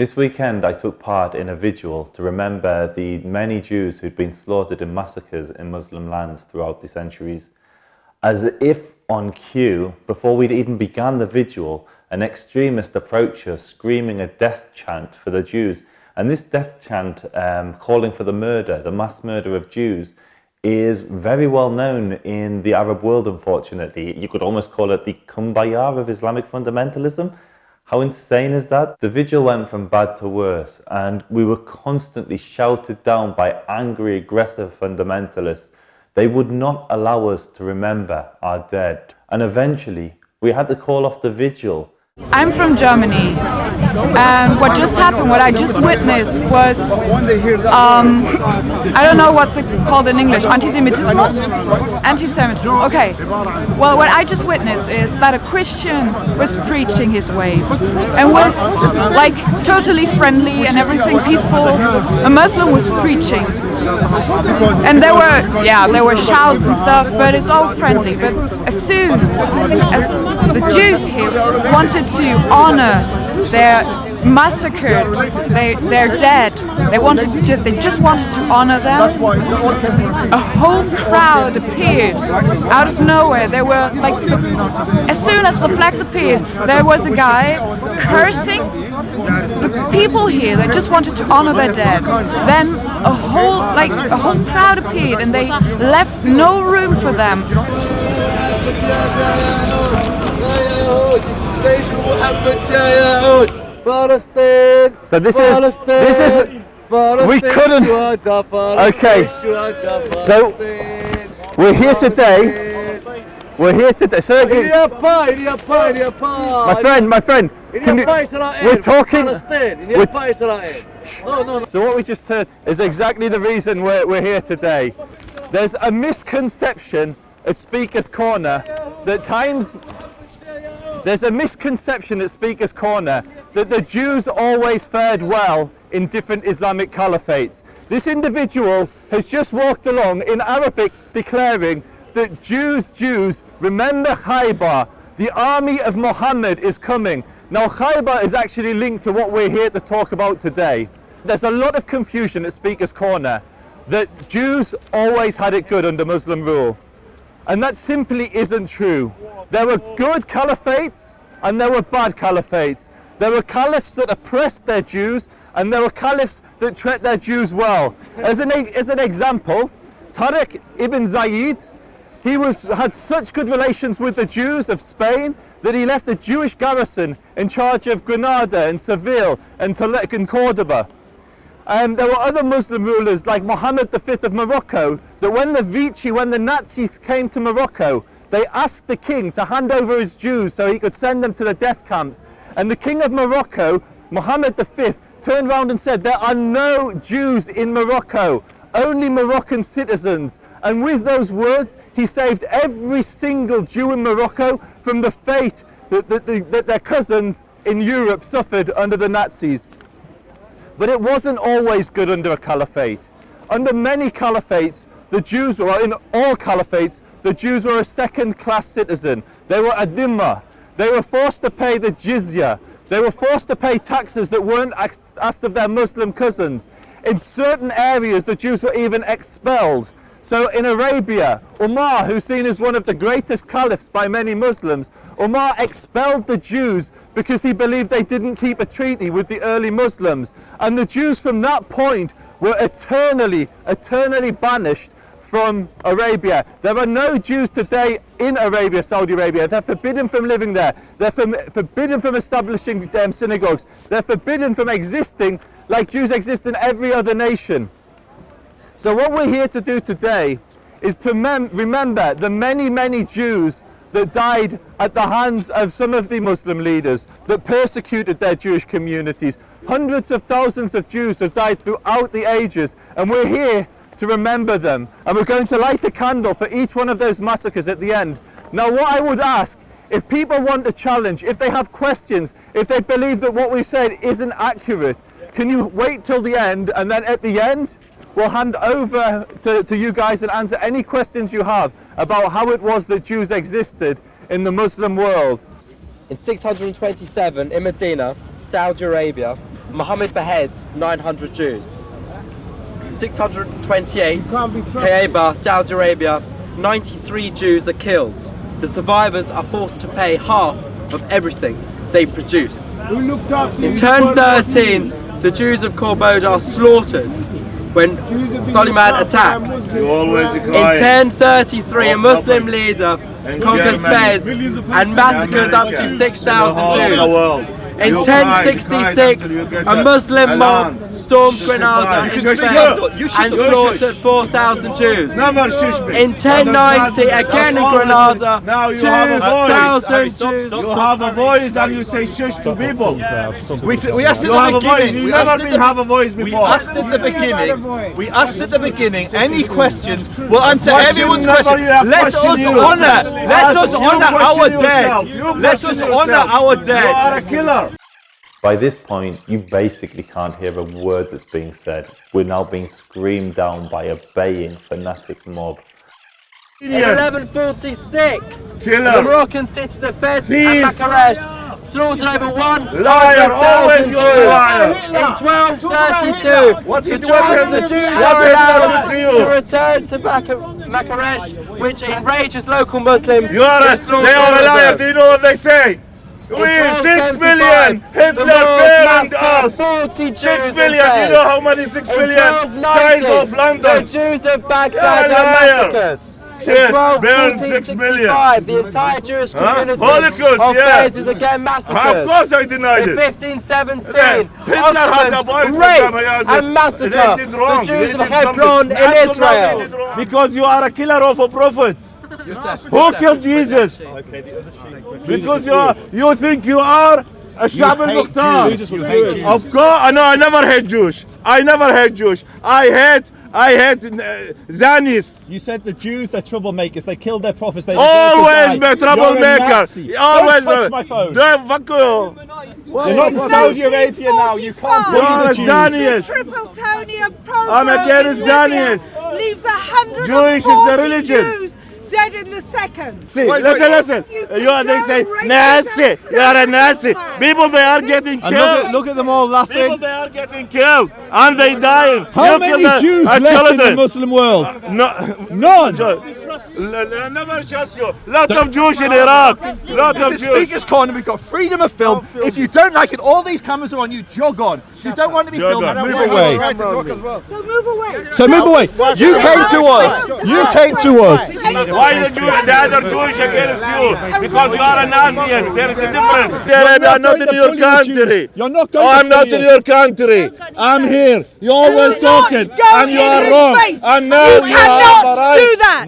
This weekend I took part in a vigil to remember the many Jews who'd been slaughtered in massacres in Muslim lands throughout the centuries. As if on cue, before we'd even begun the vigil, an extremist approached us screaming a death chant for the Jews. And this death chant, calling for the mass murder of Jews, is very well known in the Arab world, unfortunately. You could almost call it the kumbaya of Islamic fundamentalism. How insane is that? The vigil went from bad to worse, and we were constantly shouted down by angry, aggressive fundamentalists. They would not allow us to remember our dead. And eventually, we had to call off the vigil. I'm from Germany, and what just happened, what I just witnessed was, I don't know what's it called in English, Antisemitism? Antisemitism, okay. Well, what I just witnessed is that a Christian was preaching his ways and was like totally friendly and everything peaceful. A Muslim was preaching. And there were shouts and stuff, but it's all friendly. But as soon as the Jews here wanted to honor their massacred, their dead, they just wanted to honor them, a whole crowd appeared out of nowhere. There were like, as soon as the flags appeared, there was a guy cursing the people here that just wanted to honor their dead. Then a whole crowd appeared, and they left no room for them. So this is we couldn't. Okay. So we're here today. So my friend. We're talking. So what we just heard is exactly the reason we're here today. There's a misconception at Speaker's Corner that the Jews always fared well in different Islamic caliphates. This individual has just walked along in Arabic declaring that Jews, remember Khaybar, the army of Muhammad is coming. Now Khaybar is actually linked to what we're here to talk about today. There's a lot of confusion at Speaker's Corner that Jews always had it good under Muslim rule. And that simply isn't true. There were good caliphates and there were bad caliphates. There were caliphs that oppressed their Jews, and there were caliphs that treated their Jews well. As an example, Tariq ibn Zayed, he had such good relations with the Jews of Spain that he left a Jewish garrison in charge of Granada and Seville and Toledo and Cordoba. There were other Muslim rulers like Mohammed V of Morocco, that when the Nazis came to Morocco, they asked the king to hand over his Jews so he could send them to the death camps. And the king of Morocco, Mohammed V, turned around and said, there are no Jews in Morocco, only Moroccan citizens. And with those words, he saved every single Jew in Morocco from the fate that their cousins in Europe suffered under the Nazis. But it wasn't always good under a caliphate. Under many caliphates, in all caliphates, the Jews were a second-class citizen. They were a dhimma. They were forced to pay the jizya. They were forced to pay taxes that weren't asked of their Muslim cousins. In certain areas, the Jews were even expelled. So in Arabia, Umar, who's seen as one of the greatest caliphs by many Muslims, Umar expelled the Jews because he believed they didn't keep a treaty with the early Muslims. And the Jews from that point were eternally banished from Arabia. There are no Jews today in Arabia, Saudi Arabia. They're forbidden from living there. They're forbidden from establishing synagogues. They're forbidden from existing like Jews exist in every other nation. So what we're here to do today is to remember the many Jews that died at the hands of some of the Muslim leaders that persecuted their Jewish communities. Hundreds of thousands of Jews have died throughout the ages, and we're here to remember them. And we're going to light a candle for each one of those massacres at the end. Now what I would ask, if people want a challenge, if they have questions, if they believe that what we said isn't accurate, can you wait till the end, and then at the end we'll hand over to you guys and answer any questions you have about how it was that Jews existed in the Muslim world. In 627 in Medina, Saudi Arabia, Muhammad beheads 900 Jews. 628, Kaaba, Saudi Arabia, 93 Jews are killed. The survivors are forced to pay half of everything they produce. In turn 13, the Jews of Corboda are slaughtered when Suleiman attacks. In 1033, a Muslim leader conquers Fez and massacres up to 6,000 Jews. In 1066, a Muslim mob stormed Granada in Spain and slaughtered 4,000 Jews. In 1090, again in Granada, 2,000 Jews. You have a voice and you say shush to people. We asked at the beginning. You never been have a voice before. We asked at the beginning. Any questions? We'll answer everyone's question. Let us honour our dead. Let us honour our dead. You are a killer. By this point, you basically can't hear a word that's being said. We're now being screamed down by a baying fanatic mob. In 1146, Killer. the Moroccan cities of Fez and Massacred slaughtered over 100,000 Jews. liar. In 1232, the Jews are allowed to return to Massacred, which enrages local Muslims. They are a liar. Do you know what they say? We 6 million! Hitler burned us! 40 Jews 6 million! You know how many 6 million? Size of London! The Jews of Baghdad are massacred. In 1265, the entire Jewish community Holocaust, of Fez is again massacred. Of course I denied In it! 1517, Hitler has a Ottomans boyfriend, rape and massacre the Jews of They did Hebron in something. Israel. Because you are a killer of a prophet! Who killed Jesus? Because you think you are a Shab al-Mukhtar. Of course, no, I never hate Jews. I never hate Jews. I hate Zionists. You said the Jews, they're troublemakers. They killed their prophets. They Always be troublemaker. Always. Don't touch my phone. Don't fuck you. You're not in Saudi Arabia now. You can't You are a be the Jews. Zionist. Tripletonian program I'm against in Zionists. Libya leaves 140 Jewish is the religion. Jews dead in the second. See, listen. They say Nazi. You are a Nazi. People, they are getting And killed. look at them all laughing. People, they are getting killed and they dying. How many Jews left in the Muslim world? None. Never trust you. Lot of Jews in Iraq. Lot of This is Jews. Speaker's Corner. We've got freedom of film. If you don't like it, all these cameras are on you. Jog on. You don't want to be filmed. Move away. So move away. So move away. You came to us. You came to us. Why the other Jewish against you? Because you are a Nazi. There is a difference. I'm not in your country. You're not going I'm not in your country. I'm here. You're always talking, and you are wrong. And now you have the right. Do that.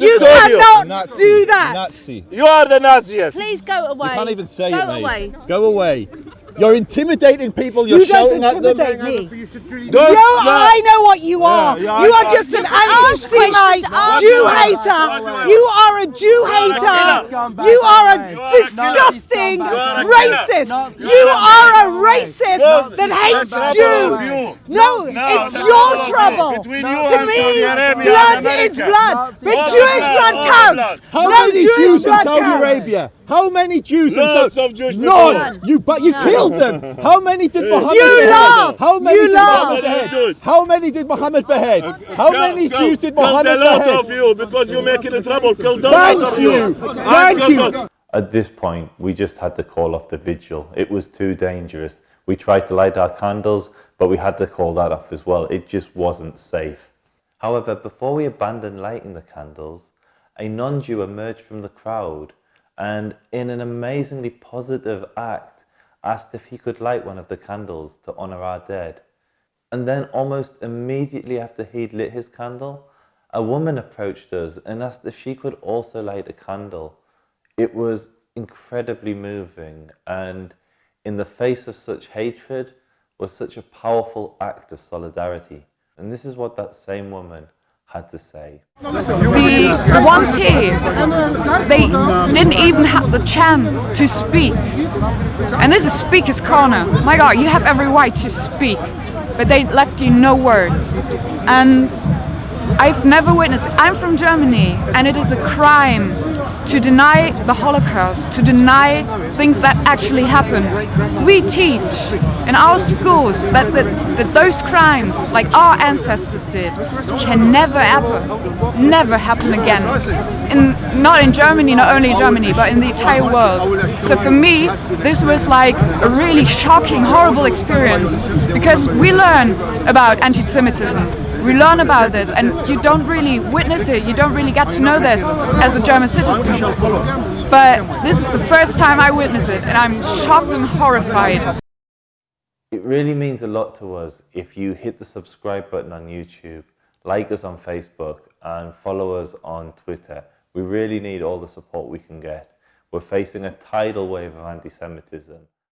You cannot do that. Nazi. You are the Nazis. Please go away. You can't even say go it, mate. away. Go away. You're intimidating people. You're You don't shouting at them. intimidate me. Don't- I know what you are. Yeah, You I- are just an anti-Semite Jew hater. You are a Jew hater. You are a disgusting racist. You are a racist that hates Jews. No, it's your trouble. Between you To and me, Saudi Arabia blood and is America. blood. But All Jewish blood, blood all counts. blood. How No many Jewish Jews in blood Saudi counts. Arabia? How many Jews in Lots Saudi of Jewish None. You killed them. How many did Muhammad You behead? laugh. How many You did laugh. Muhammad behead? How many did Muhammad behead? How many Jews did Muhammad Killed a lot behead? of you because you're making trouble. Killed a lot Thank of you. And Thank killed- you. At this point, we just had to call off the vigil. It was too dangerous. We tried to light our candles, but we had to call that off as well. It just wasn't safe. However, before we abandoned lighting the candles, a non-Jew emerged from the crowd and, in an amazingly positive act, asked if he could light one of the candles to honour our dead. And then, almost immediately after he'd lit his candle, a woman approached us and asked if she could also light a candle. It was incredibly moving, and in the face of such hatred was such a powerful act of solidarity. And this is what that same woman had to say. The ones here, they didn't even have the chance to speak. And this is Speaker's Corner. My God, you have every right to speak, but they left you no words. And I've never witnessed, I'm from Germany, and it is a crime to deny the Holocaust, to deny things that actually happened. We teach in our schools that those crimes, like our ancestors did, can never happen again. Not in Germany, not only in Germany, but in the entire world. So for me, this was like a really shocking, horrible experience, because we learn about anti-Semitism. We learn about this, and you don't really witness it, you don't really get to know this as a German citizen. But this is the first time I witness it, and I'm shocked and horrified. It really means a lot to us if you hit the subscribe button on YouTube, like us on Facebook, and follow us on Twitter. We really need all the support we can get. We're facing a tidal wave of anti-Semitism.